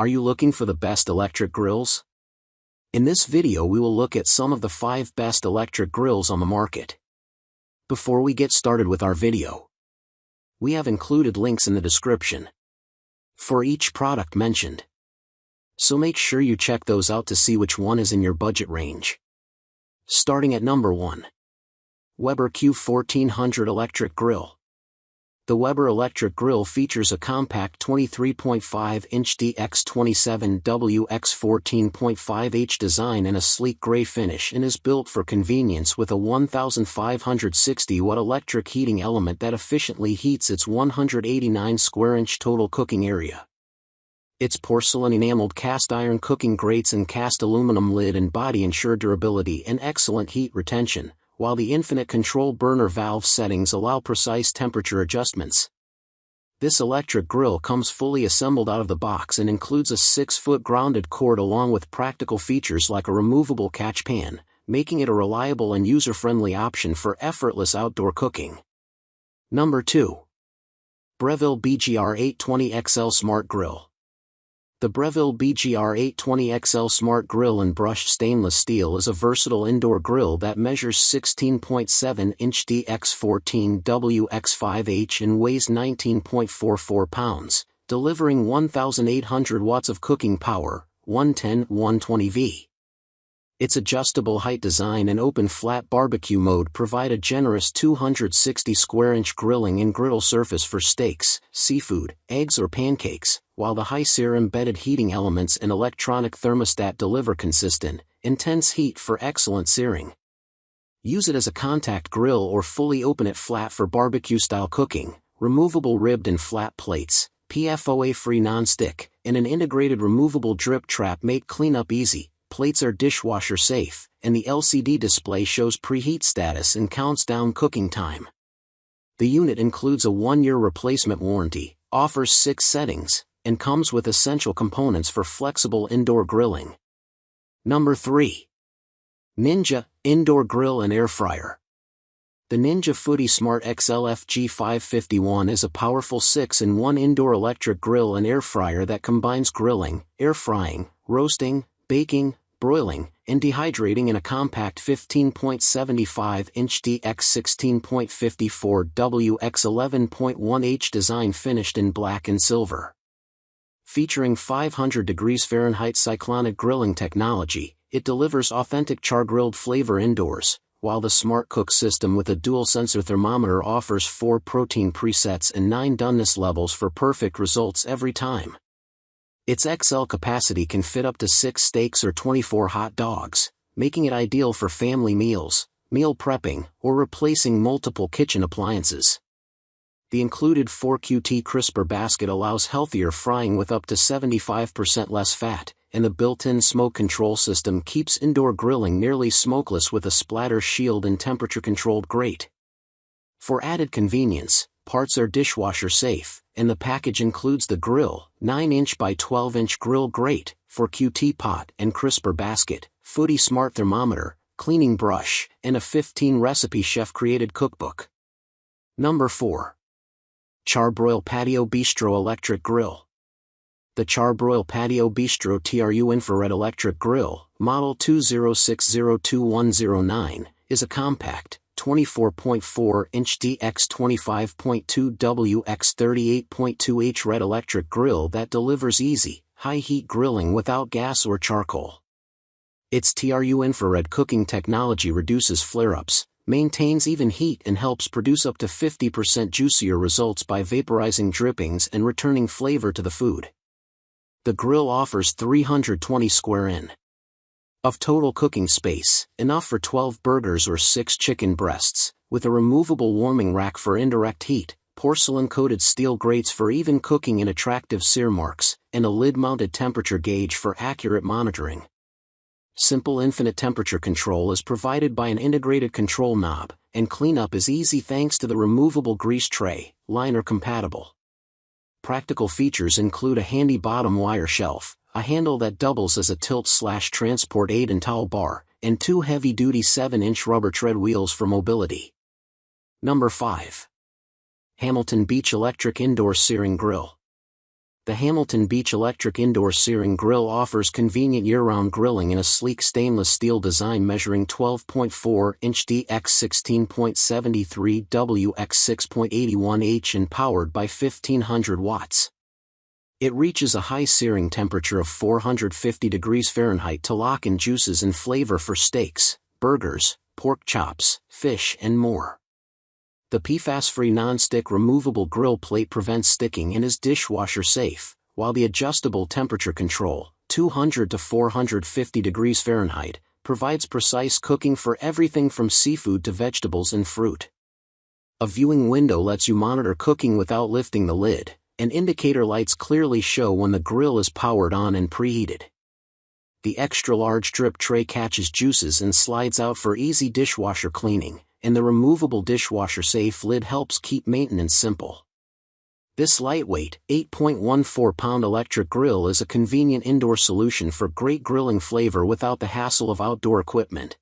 Are you looking for the best electric grills? In this video we will look at some of the 5 best electric grills on the market. Before we get started with our video, we have included links in the description for each product mentioned. So make sure you check those out to see which one is in your budget range. Starting at number 1. Weber Q1400 Electric Grill. The Weber electric grill features a compact 23.5-inch DX27WX14.5H design and a sleek gray finish, and is built for convenience with a 1,560-watt electric heating element that efficiently heats its 189 square-inch total cooking area. Its porcelain-enameled cast-iron cooking grates and cast aluminum lid and body ensure durability and excellent heat retention, while the infinite control burner valve settings allow precise temperature adjustments. This electric grill comes fully assembled out of the box and includes a 6-foot grounded cord along with practical features like a removable catch pan, making it a reliable and user-friendly option for effortless outdoor cooking. Number 2. Breville BGR 820 XL Smart Grill. The Breville BGR 820 XL Smart Grill in brushed stainless steel is a versatile indoor grill that measures 16.7-inch DX14WX5H and weighs 19.44 pounds, delivering 1,800 watts of cooking power, 110/120V. Its adjustable height design and open flat barbecue mode provide a generous 260 square-inch grilling and griddle surface for steaks, seafood, eggs or pancakes, while the high-SEER embedded heating elements and electronic thermostat deliver consistent, intense heat for excellent searing. Use it as a contact grill or fully open it flat for barbecue-style cooking. Removable ribbed and flat plates, PFOA-free non-stick, and an integrated removable drip trap make cleanup easy. Plates are dishwasher safe, and the LCD display shows preheat status and counts down cooking time. The unit includes a 1-year replacement warranty, offers 6 settings, and comes with essential components for flexible indoor grilling. Number 3. Ninja Indoor Grill and Air Fryer. The Ninja Foodie Smart XL FG551 is a powerful 6-in-1 indoor electric grill and air fryer that combines grilling, air frying, roasting, baking, broiling, and dehydrating in a compact 15.75-inch DX16.54WX11.1H design finished in black and silver. Featuring 500 degrees Fahrenheit cyclonic grilling technology, it delivers authentic char-grilled flavor indoors, while the Smart Cook system with a dual-sensor thermometer offers 4 protein presets and 9 doneness levels for perfect results every time. Its XL capacity can fit up to 6 steaks or 24 hot dogs, making it ideal for family meals, meal prepping, or replacing multiple kitchen appliances. The included 4QT crisper basket allows healthier frying with up to 75% less fat, and the built-in smoke control system keeps indoor grilling nearly smokeless with a splatter shield and temperature-controlled grate. For added convenience, parts are dishwasher safe, and the package includes the grill, 9-inch by 12-inch grill grate, 4QT pot and crisper basket, Foodie Smart thermometer, cleaning brush, and a 15-recipe chef-created cookbook. Number 4. Char-Broil Patio Bistro Electric Grill. The Char-Broil Patio Bistro TRU Infrared Electric Grill, Model 20602109, is a compact, 24.4-inch DX25.2WX38.2H red electric grill that delivers easy, high-heat grilling without gas or charcoal. Its TRU infrared cooking technology reduces flare-ups, maintains even heat, and helps produce up to 50% juicier results by vaporizing drippings and returning flavor to the food. The grill offers 320 square in of total cooking space, enough for 12 burgers or 6 chicken breasts, with a removable warming rack for indirect heat, porcelain-coated steel grates for even cooking and attractive sear marks, and a lid-mounted temperature gauge for accurate monitoring. Simple infinite temperature control is provided by an integrated control knob, and cleanup is easy thanks to the removable grease tray, liner compatible. Practical features include a handy bottom wire shelf, a handle that doubles as a tilt/transport aid and towel bar, and 2 heavy-duty 7-inch rubber tread wheels for mobility. Number 5. Hamilton Beach Electric Indoor Searing Grill. The Hamilton Beach Electric Indoor Searing Grill offers convenient year-round grilling in a sleek stainless steel design measuring 12.4-inch x 16.73 w x 6.81 h and powered by 1500 watts. It reaches a high searing temperature of 450 degrees Fahrenheit to lock in juices and flavor for steaks, burgers, pork chops, fish and more. The PFAS-free non-stick removable grill plate prevents sticking and is dishwasher safe, while the adjustable temperature control, 200 to 450 degrees Fahrenheit, provides precise cooking for everything from seafood to vegetables and fruit. A viewing window lets you monitor cooking without lifting the lid, and indicator lights clearly show when the grill is powered on and preheated. The extra-large drip tray catches juices and slides out for easy dishwasher cleaning, and the removable dishwasher-safe lid helps keep maintenance simple. This lightweight, 8.14-pound electric grill is a convenient indoor solution for great grilling flavor without the hassle of outdoor equipment,